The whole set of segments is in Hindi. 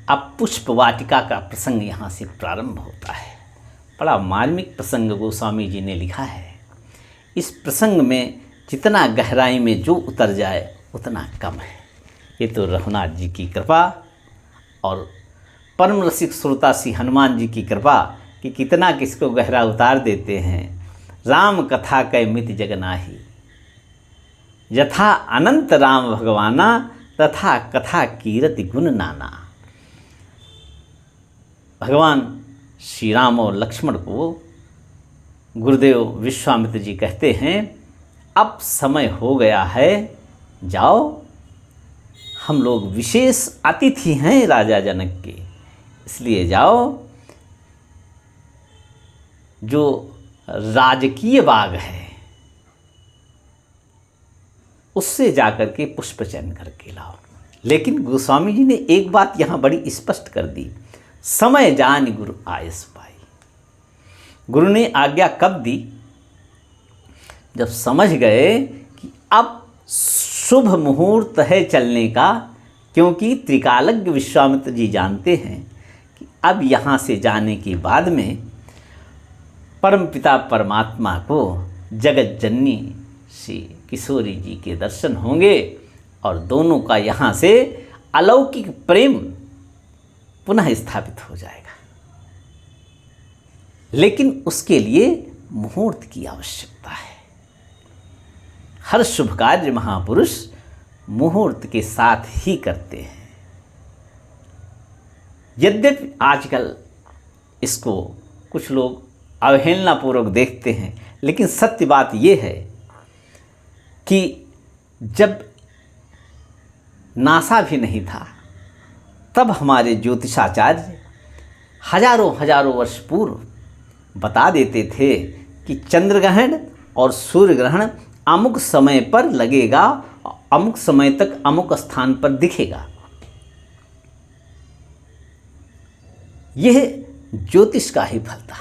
अब पुष्प वाटिका का प्रसंग यहाँ से प्रारंभ होता है। बड़ा मार्मिक प्रसंग गोस्वामी जी ने लिखा है। इस प्रसंग में जितना गहराई में जो उतर जाए उतना कम है। ये तो रघुनाथ जी की कृपा और परम रसिक श्रोता श्री हनुमान जी की कृपा कि कितना किसको गहरा उतार देते हैं। राम कथा कै मित जग नाही, यथा अनंत राम भगवाना, तथा कथा कीरति गुण नाना। भगवान श्री राम और लक्ष्मण को गुरुदेव विश्वामित्र जी कहते हैं, अब समय हो गया है, जाओ, हम लोग विशेष अतिथि हैं राजा जनक के, इसलिए जाओ, जो राजकीय बाग है उससे जाकर के पुष्प चयन करके लाओ। लेकिन गोस्वामी जी ने एक बात यहाँ बड़ी स्पष्ट कर दी, समय जान गुरु आयस पाई। गुरु ने आज्ञा कब दी? जब समझ गए कि अब शुभ मुहूर्त है चलने का, क्योंकि त्रिकालज्ञ विश्वामित्र जी जानते हैं कि अब यहाँ से जाने के बाद में परमपिता परमात्मा को जगत जननी श्री किशोरी जी के दर्शन होंगे और दोनों का यहाँ से अलौकिक प्रेम पुनः स्थापित हो जाएगा। लेकिन उसके लिए मुहूर्त की आवश्यकता है। हर शुभ कार्य महापुरुष मुहूर्त के साथ ही करते हैं। यद्यपि आजकल इसको कुछ लोग अवहेलनापूर्वक देखते हैं, लेकिन सत्य बात यह है कि जब नासा भी नहीं था तब हमारे ज्योतिषाचार्य हजारों हजारों वर्ष पूर्व बता देते थे कि चंद्र ग्रहण और सूर्य ग्रहण अमुक समय पर लगेगा, अमुक समय तक अमुक स्थान पर दिखेगा। यह ज्योतिष का ही फल था,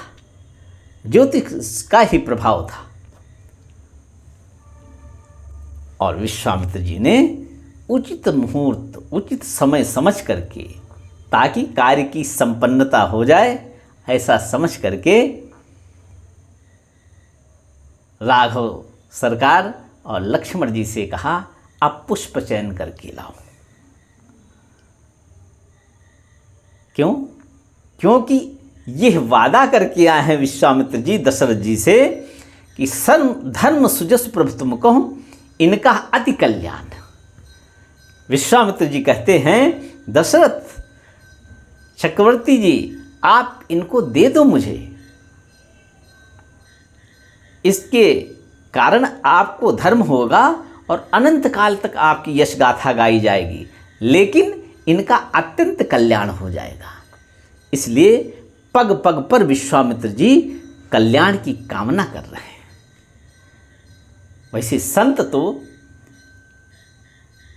ज्योतिष का ही प्रभाव था। और विश्वामित्र जी ने उचित मुहूर्त, उचित समय समझ करके, ताकि कार्य की संपन्नता हो जाए, ऐसा समझ करके राघव सरकार और लक्ष्मण जी से कहा, आप पुष्प चयन करके लाओ। क्यों? क्योंकि यह वादा करके आए हैं विश्वामित्र जी दशरथ जी से कि सर्व धर्म सुजस प्रभु तुम कहो, इनका अति कल्याण। विश्वामित्र जी कहते हैं, दशरथ चक्रवर्ती जी, आप इनको दे दो मुझे, इसके कारण आपको धर्म होगा और अनंत काल तक आपकी यश गाथा गाई जाएगी, लेकिन इनका अत्यंत कल्याण हो जाएगा। इसलिए पग पग पर विश्वामित्र जी कल्याण की कामना कर रहे हैं। वैसे संत तो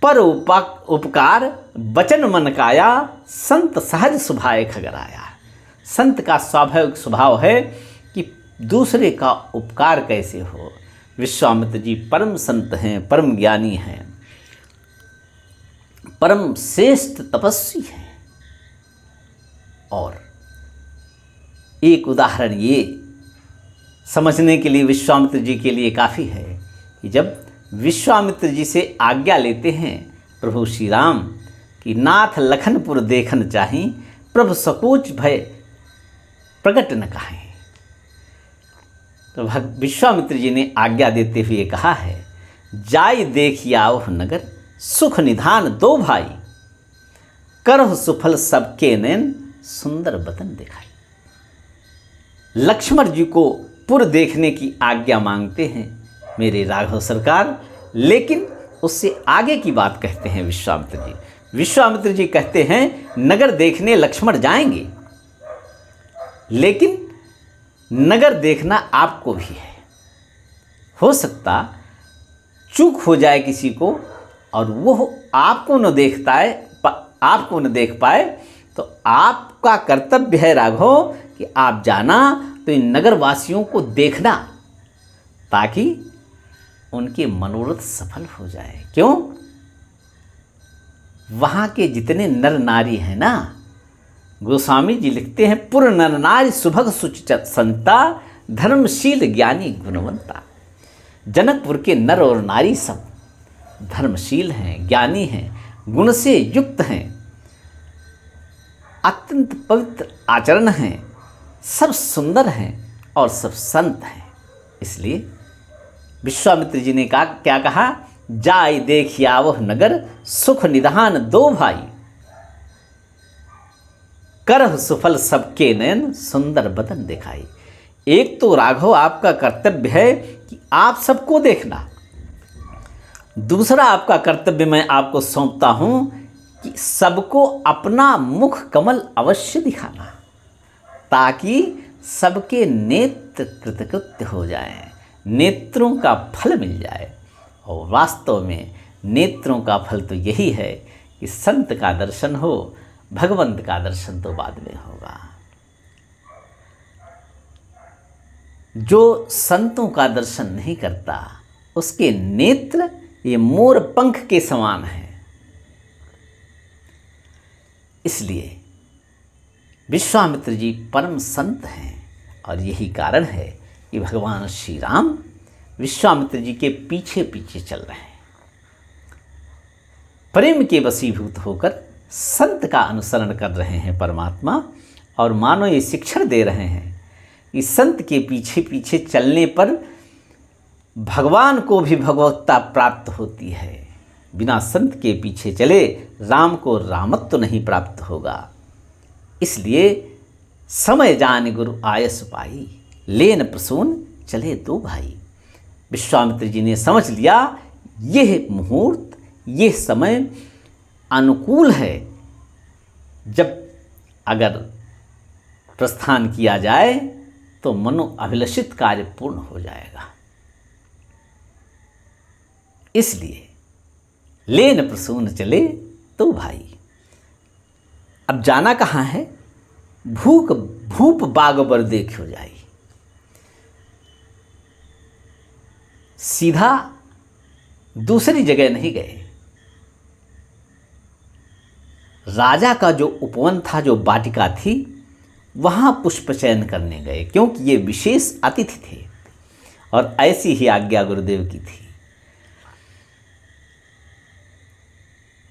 पर उपकार वचन मन काया, संत सहज स्वभाव खगराया। संत का स्वाभाविक स्वभाव है कि दूसरे का उपकार कैसे हो। विश्वामित्र जी परम संत हैं, परम ज्ञानी हैं, परम श्रेष्ठ तपस्वी हैं। और एक उदाहरण ये समझने के लिए विश्वामित्र जी के लिए काफ़ी है कि जब विश्वामित्र जी से आज्ञा लेते हैं प्रभु श्री राम कि नाथ लखनपुर देखन चाही, प्रभु सकोच भय प्रकट न कहें, तो विश्वामित्र जी ने आज्ञा देते हुए कहा है, जाय देखिए आओ नगर, सुख निधान दो भाई, करह सुफल सबके नैन, सुंदर बदन दिखाई। लक्ष्मण जी को पुर देखने की आज्ञा मांगते हैं मेरे राघव सरकार, लेकिन उससे आगे की बात कहते हैं विश्वामित्र जी। विश्वामित्र जी कहते हैं, नगर देखने लक्ष्मण जाएंगे, लेकिन नगर देखना आपको भी है। हो सकता चूक हो जाए किसी को और वो आपको न देख पाए, तो आपका कर्तव्य है राघव कि आप जाना तो इन नगरवासियों को देखना, ताकि उनके मनोरथ सफल हो जाए। क्यों? वहाँ के जितने नर नारी हैं ना, गोस्वामी जी लिखते हैं, पुर नर नारी सुभग सुच संता, धर्मशील ज्ञानी गुणवंता। जनकपुर के नर और नारी सब धर्मशील हैं, ज्ञानी हैं, गुण से युक्त हैं, अत्यंत पवित्र आचरण हैं, सब सुंदर हैं और सब संत हैं। इसलिए विश्वामित्र जी ने क्या कहा, जाय देखिया वह नगर, सुख निधान दो भाई, करह सुफल सबके नयन, सुंदर बदन दिखाई। एक तो राघव आपका कर्तव्य है कि आप सबको देखना, दूसरा आपका कर्तव्य मैं आपको सौंपता हूं कि सबको अपना मुख कमल अवश्य दिखाना, ताकि सबके नेत्र कृतकृत्य हो जाएं, नेत्रों का फल मिल जाए। और वास्तव में नेत्रों का फल तो यही है कि संत का दर्शन हो, भगवंत का दर्शन तो बाद में होगा। जो संतों का दर्शन नहीं करता, उसके नेत्र ये मोर पंख के समान हैं। इसलिए विश्वामित्र जी परम संत हैं और यही कारण है कि भगवान श्री राम विश्वामित्र जी के पीछे पीछे चल रहे हैं। प्रेम के वशीभूत होकर संत का अनुसरण कर रहे हैं परमात्मा, और मानो ये शिक्षण दे रहे हैं कि संत के पीछे पीछे चलने पर भगवान को भी भगवत्ता प्राप्त होती है। बिना संत के पीछे चले राम को रामत्व नहीं प्राप्त होगा। इसलिए समय जान गुरु आयस पाई, लेन प्रसून चले दो भाई। विश्वामित्र जी ने समझ लिया यह मुहूर्त, यह समय अनुकूल है, जब अगर प्रस्थान किया जाए तो मनो अभिलषित कार्य पूर्ण हो जाएगा। इसलिए लेन प्रसून चले तो भाई। अब जाना कहाँ है? भूप बाग बर देखो जाई। सीधा दूसरी जगह नहीं गए। राजा का जो उपवन था, जो वाटिका थी, वहाँ पुष्प चयन करने गए, क्योंकि ये विशेष अतिथि थे और ऐसी ही आज्ञा गुरुदेव की थी।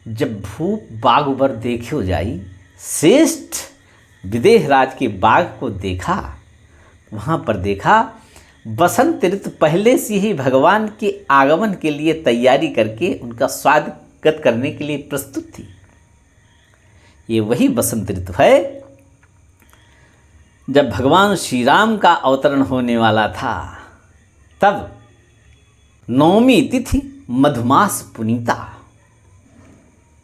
जब भूप बाग बर देखो जाई, श्रेष्ठ विदेह राज के बाग को देखा, वहाँ पर देखा बसंत ऋतु पहले से ही भगवान के आगमन के लिए तैयारी करके उनका स्वागत करने के लिए प्रस्तुत थी। ये वही बसंत ऋतु है जब भगवान श्री राम का अवतरण होने वाला था। तब नवमी तिथि मधुमास पुनीता,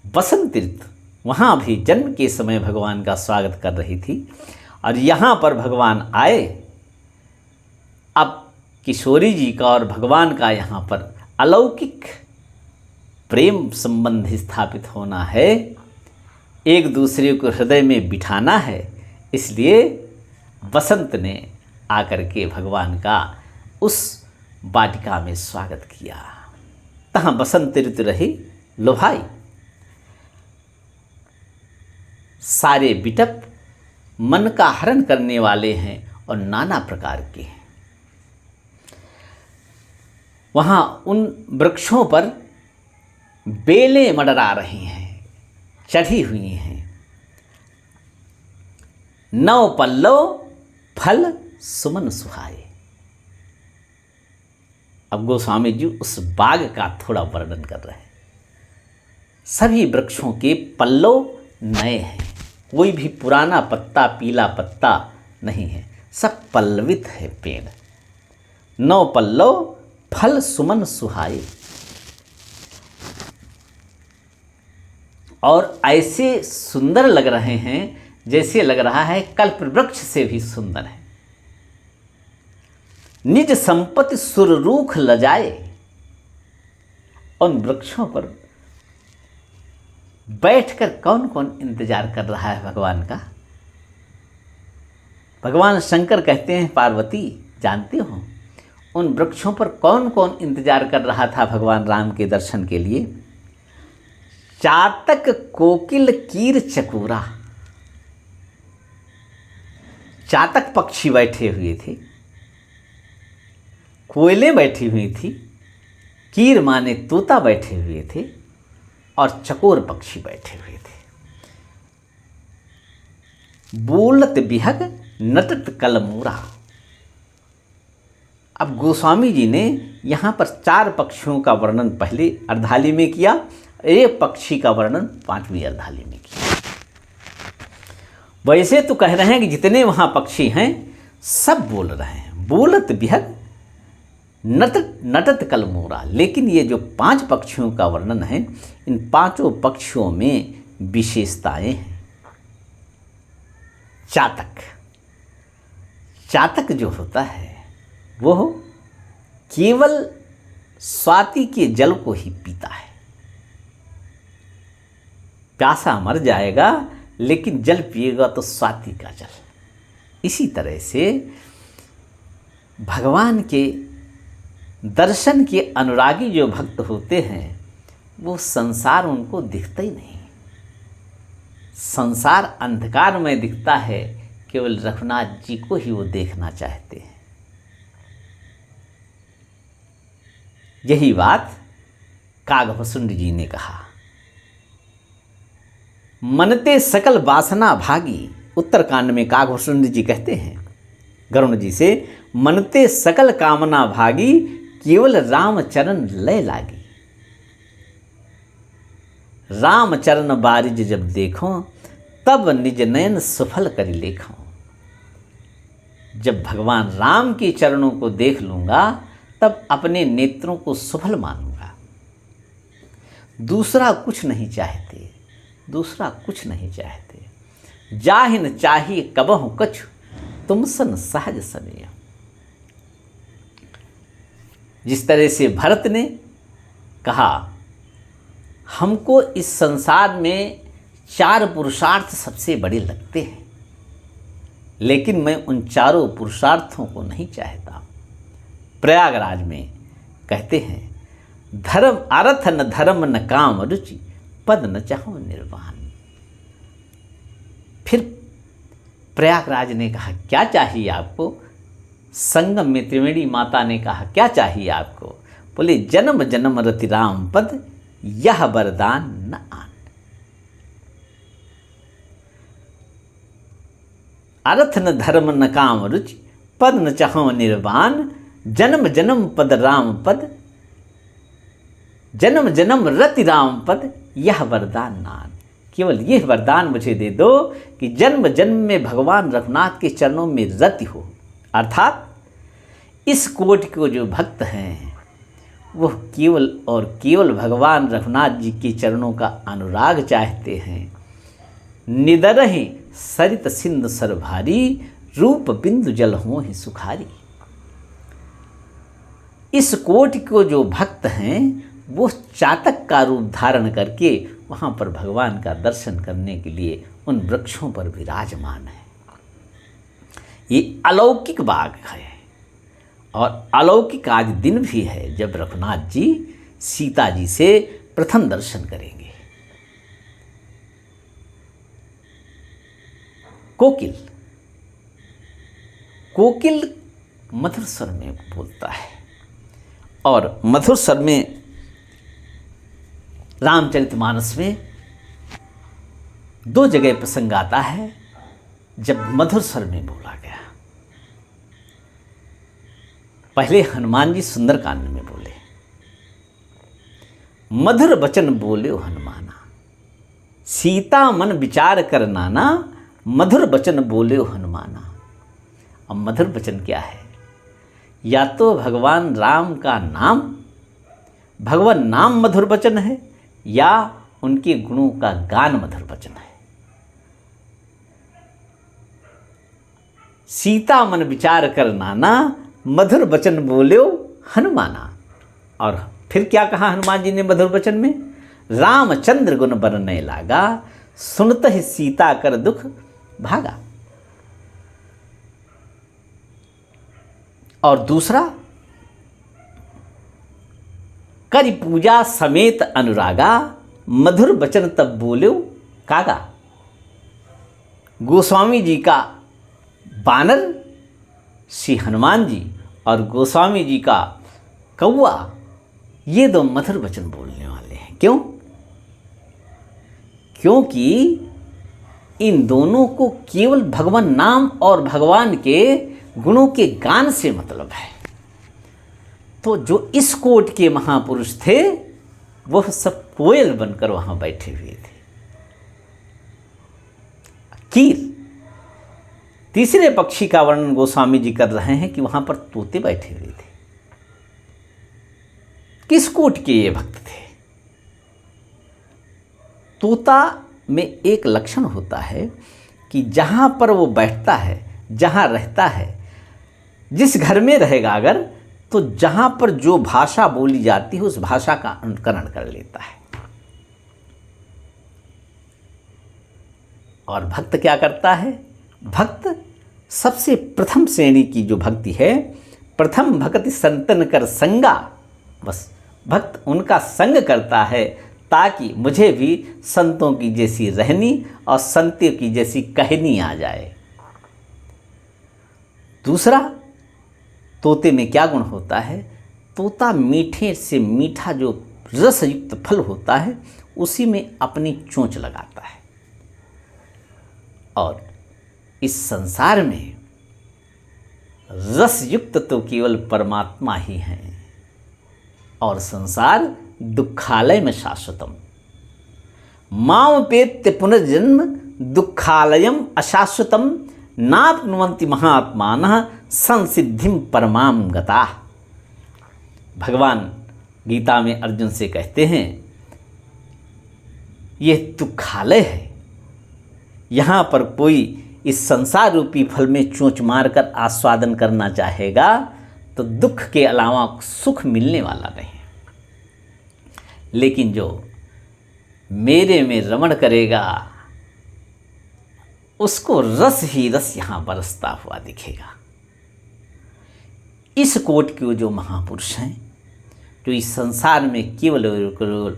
बसंत ऋतु वहाँ भी जन्म के समय भगवान का स्वागत कर रही थी, और यहाँ पर भगवान आए। अब किशोरी जी का और भगवान का यहाँ पर अलौकिक प्रेम संबंध स्थापित होना है, एक दूसरे को हृदय में बिठाना है। इसलिए बसंत ने आकर के भगवान का उस वाटिका में स्वागत किया। तहाँ बसंत ऋतु रही लोभाई। सारे बिटप मन का हरण करने वाले हैं और नाना प्रकार के हैं। वहाँ उन वृक्षों पर बेलें मंडरा रही हैं, चढ़ी हुई हैं। नव पल्लव फल सुमन सुहाए। अब गोस्वामी जी उस बाग का थोड़ा वर्णन कर रहे हैं। सभी वृक्षों के पल्लव नए हैं, कोई भी पुराना पत्ता, पीला पत्ता नहीं है, सब पल्लवित है पेड़। नव पल्लव फल सुमन सुहाए। और ऐसे सुंदर लग रहे हैं जैसे लग रहा है कल्प वृक्ष से भी सुंदर है। निज संपत्ति सुररूख लजाए। उन वृक्षों पर बैठकर कौन कौन इंतजार कर रहा है भगवान का? भगवान शंकर कहते हैं, पार्वती जानते हो उन वृक्षों पर कौन कौन इंतजार कर रहा था भगवान राम के दर्शन के लिए? चातक कोकिल कीर चकोरा। चातक पक्षी बैठे हुए थे, कोयलें बैठी हुई थी, कीर माने तोता बैठे हुए थे और चकोर पक्षी बैठे हुए थे। बोलत बिहग नटत कलमोरा। अब गोस्वामी जी ने यहाँ पर 4 पक्षियों का वर्णन पहले अर्धाली में किया, एक पक्षी का वर्णन 5वीं अर्धाली में किया। वैसे तो कह रहे हैं कि जितने वहाँ पक्षी हैं सब बोल रहे हैं, बोलत बिहग नटत नटत कलमोरा। लेकिन ये जो 5 पक्षियों का वर्णन है, इन 5 पक्षियों में विशेषताएं हैं। चातक जो होता है वो केवल स्वाति के जल को ही पीता है, प्यासा मर जाएगा लेकिन जल पिएगा तो स्वाति का जल। इसी तरह से भगवान के दर्शन के अनुरागी जो भक्त होते हैं वो संसार उनको दिखता ही नहीं, संसार अंधकार में दिखता है, केवल रघुनाथ जी को ही वो देखना चाहते हैं। यही बात कागभसुंड जी ने कहा, मनते सकल वासना भागी। उत्तरकांड में कागभसुंड जी कहते हैं गरुण जी से, मनते सकल कामना भागी, केवल रामचरण लय लागी। रामचरण बारिज जब देखो, तब निज नयन सुफल करि लेखो। जब भगवान राम के चरणों को देख लूँगा तब अपने नेत्रों को सुफल मानूंगा। दूसरा कुछ नहीं चाहते, दूसरा कुछ नहीं चाहते। जाहिन चाहिए कबहु कछु, तुम सन सहज समय। जिस तरह से भरत ने कहा, हमको इस संसार में 4 पुरुषार्थ सबसे बड़े लगते हैं, लेकिन मैं उन 4 पुरुषार्थों को नहीं चाहता। प्रयागराज में कहते हैं, धर्म अर्थ न धर्म न काम रुचि, पद न चाहो निर्वाण। फिर प्रयागराज ने कहा, क्या चाहिए आपको? संगम में त्रिवेणी माता ने कहा, क्या चाहिए आपको? बोले, जन्म जन्म रति राम पद, यह वरदान न आन। अर्थ न धर्म न काम रुचि, पद न चाहो निर्वाण। जन्म जन्म पद राम पद, जन्म जन्म रति राम पद, यह वरदान नान। केवल यह वरदान मुझे दे दो कि जन्म जन्म में भगवान रघुनाथ के चरणों में रति हो। अर्थात इस कोटि को जो भक्त हैं वह केवल और केवल भगवान रघुनाथ जी के चरणों का अनुराग चाहते हैं। निदरहि सरित सिंधु सरभारी, रूप बिंदु जल होहि सुखारी। इस कोटि को जो भक्त हैं वो चातक का रूप धारण करके वहाँ पर भगवान का दर्शन करने के लिए उन वृक्षों पर विराजमान है। ये अलौकिक बाग है और अलौकिक आज दिन भी है जब रघुनाथ जी सीता जी से प्रथम दर्शन करेंगे। कोकिल, कोकिल मधुर स्वर में बोलता है और मधुर स्वर में रामचरितमानस में 2 जगह प्रसंग आता है जब मधुर स्वर में बोला गया। पहले हनुमान जी सुंदरकांड में बोले, मधुर वचन बोले हनुमाना, सीता मन विचार कर नाना, मधुर वचन बोले हनुमाना। अब मधुर वचन क्या है? या तो भगवान राम का नाम, भगवान नाम मधुर वचन है, या उनके गुणों का गान मधुर वचन है। सीता मन विचार कर नाना, मधुर वचन बोल्यो हनुमाना। और फिर क्या कहा हनुमान जी ने मधुर वचन में? रामचंद्र गुण बरने लागा, सुनत ही सीता कर दुख भागा। और दूसरा, करि पूजा समेत अनुरागा, मधुर वचन तब बोल्यो कागा। गोस्वामी जी का बानर श्री हनुमान जी और गोस्वामी जी का कौवा, ये दो मधुर वचन बोलने वाले हैं। क्यों? क्योंकि इन दोनों को केवल भगवान नाम और भगवान के गुणों के गान से मतलब है। तो जो इस कोट के महापुरुष थे वह सब कोयल बनकर वहां बैठे हुए थे। कीर, तीसरे पक्षी का वर्णन गोस्वामी जी कर रहे हैं कि वहां पर तोते बैठे हुए थे। किस कोट के ये भक्त थे? तोता में एक लक्षण होता है कि जहां पर वो बैठता है, जहां रहता है, जिस घर में रहेगा अगर, तो जहां पर जो भाषा बोली जाती है उस भाषा का अनुकरण कर लेता है। और भक्त क्या करता है? भक्त सबसे प्रथम श्रेणी की जो भक्ति है, प्रथम भक्ति संतन कर संगा, बस भक्त उनका संग करता है ताकि मुझे भी संतों की जैसी रहनी और संतों की जैसी कहनी आ जाए। दूसरा, तोते में क्या गुण होता है? तोता मीठे से मीठा जो रसयुक्त फल होता है उसी में अपनी चोंच लगाता है। और इस संसार में रसयुक्त तो केवल परमात्मा ही हैं, और संसार दुखालय में शाश्वतम। मामपेत्य पुनर्जन्म दुखालयम अशाश्वतम नाप्नुवन्ति महात्मानः संसिद्धिम परमाम गता। भगवान गीता में अर्जुन से कहते हैं यह दुखालय है, यहाँ पर कोई इस संसार रूपी फल में चोंच मारकर आस्वादन करना चाहेगा तो दुख के अलावा सुख मिलने वाला नहीं। लेकिन जो मेरे में रमण करेगा उसको रस ही रस यहाँ बरसता हुआ दिखेगा। इस कोट के जो महापुरुष हैं, जो इस संसार में केवल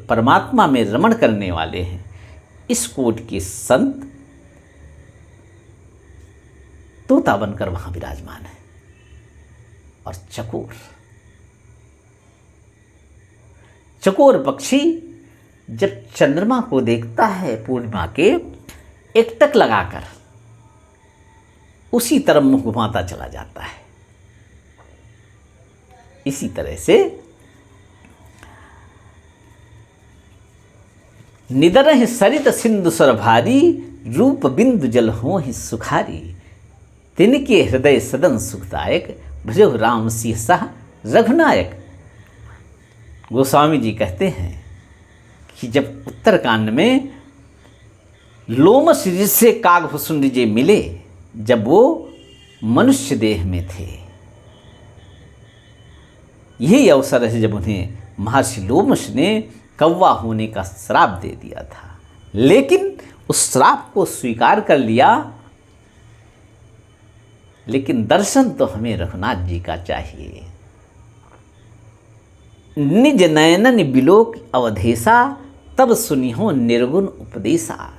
परमात्मा में रमण करने वाले हैं, इस कोट के संत तोता बनकर वहां विराजमान है। और चकोर पक्षी जब चंद्रमा को देखता है पूर्णिमा के, एकटक लगाकर उसी तरफ मुंह घुमाता चला जाता है। इसी तरह से निदरहि सरित सिंधु स्वर भारी, रूप बिंदु जल होहि सुखारी, तिनके हृदय सदन सुखदायक, भजो राम सिंह सह रघुनायक। गोस्वामी जी कहते हैं कि जब उत्तरकांड में लोमश ऋषि से कागभूषण जी मिले, जब वो मनुष्य देह में थे, यही अवसर है जब उन्हें महर्षि लोमश ने कौवा होने का श्राप दे दिया था, लेकिन उस श्राप को स्वीकार कर लिया। लेकिन दर्शन तो हमें रघुनाथ जी का चाहिए। निज नयनन बिलोक अवधेशा, तब सुनिहो निर्गुण उपदेशा।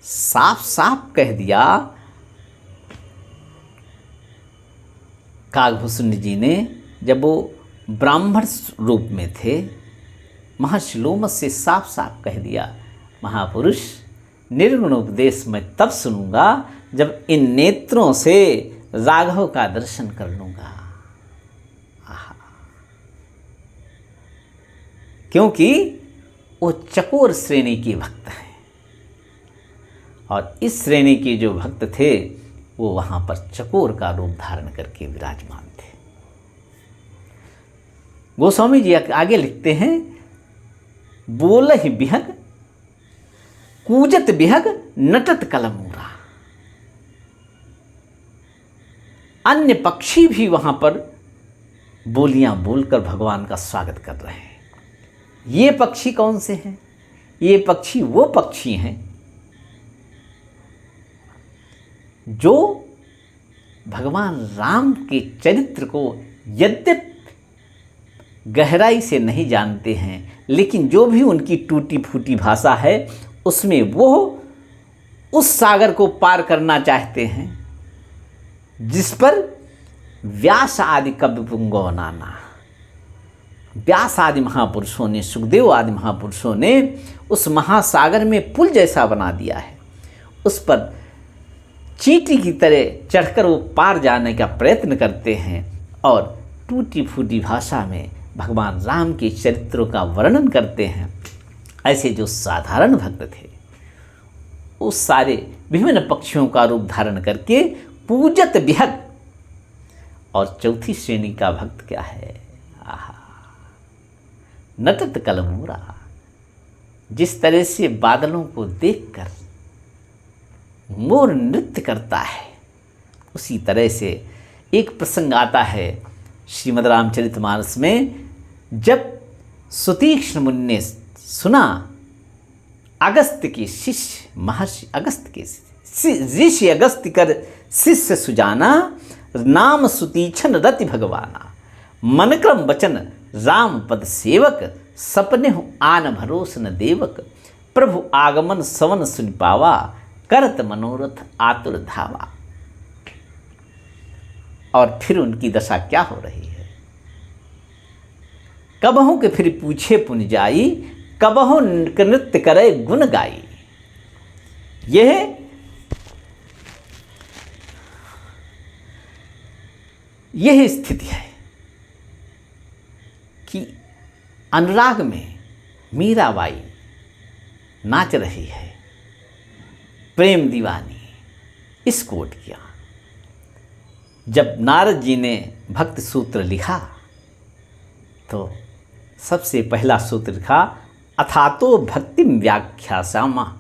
साफ साफ कह दिया कागभूषण जी ने, जब वो ब्राह्मण रूप में थे, महर्षि लोमश से साफ साफ कह दिया, महापुरुष निर्गुण उपदेश मैं तब सुनूंगा जब इन नेत्रों से राघव का दर्शन कर लूंगा। क्योंकि वो चकोर श्रेणी के भक्त हैं, और इस श्रेणी के जो भक्त थे वो वहां पर चकोर का रूप धारण करके विराजमान थे। गोस्वामी जी आगे लिखते हैं, बोलहि बिहग कूजत बिहग नटत कलमूरा। अन्य पक्षी भी वहां पर बोलियां बोलकर भगवान का स्वागत कर रहे हैं। ये पक्षी कौन से हैं? ये पक्षी वो पक्षी हैं जो भगवान राम के चरित्र को यद्यपि गहराई से नहीं जानते हैं, लेकिन जो भी उनकी टूटी फूटी भाषा है उसमें वो उस सागर को पार करना चाहते हैं जिस पर व्यास आदि कवि पुंगव नाना, व्यास आदि महापुरुषों ने, सुखदेव आदि महापुरुषों ने उस महासागर में पुल जैसा बना दिया है। उस पर चींटी की तरह चढ़कर वो पार जाने का प्रयत्न करते हैं और टूटी फूटी भाषा में भगवान राम के चरित्रों का वर्णन करते हैं। ऐसे जो साधारण भक्त थे वो सारे विभिन्न पक्षियों का रूप धारण करके पूजत विहग। और चौथी श्रेणी का भक्त क्या है? आहा, नटत कलमूरा। जिस तरह से बादलों को देखकर मोर नृत्य करता है, उसी तरह से एक प्रसंग आता है श्रीमद् रामचरितमानस में, जब सुतीक्ष्ण मुनि ने सुना अगस्त्य के शिष्य महर्षि अगस्त्य के ऋषि अगस्त्य कर शिष्य सुजाना, नाम सुतीक्षण रति भगवाना, मनक्रम वचन राम पद सेवक, सपने हो आन भरोस न देवक, प्रभु आगमन सवन सुन पावा, करत मनोरथ आतुर धावा। और फिर उनकी दशा क्या हो रही है? कबहू के फिर पूछे पुन जाई, कबहू नृत्य करे गुण गाई। यह स्थिति है कि अनुराग में मीराबाई नाच रही है, प्रेम दीवानी, इस कोट किया। जब नारद जी ने भक्त सूत्र लिखा तो सबसे पहला सूत्र लिखा, अथातो भक्तिम व्याख्यास्यामः,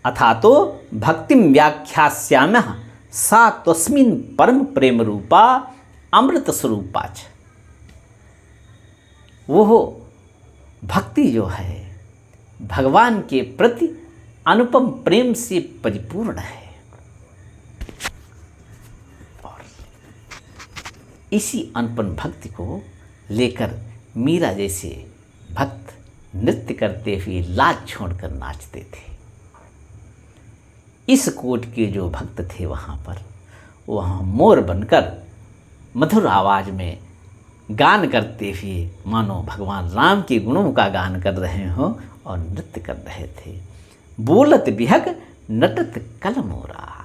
अथातो भक्तिम व्याख्यास्यामः सा तस्मिन् परम प्रेम रूपा अमृत स्वरूपा च। वो भक्ति जो है भगवान के प्रति अनुपम प्रेम से परिपूर्ण है। और इसी अनुपम भक्ति को लेकर मीरा जैसे भक्त नृत्य करते हुए लाज छोड़कर नाचते थे। इस कोट के जो भक्त थे वहाँ मोर बनकर मधुर आवाज में गान करते हुए मानो भगवान राम के गुणों का गान कर रहे हों और नृत्य कर रहे थे। बोलत बिहग नटत कलमोरा।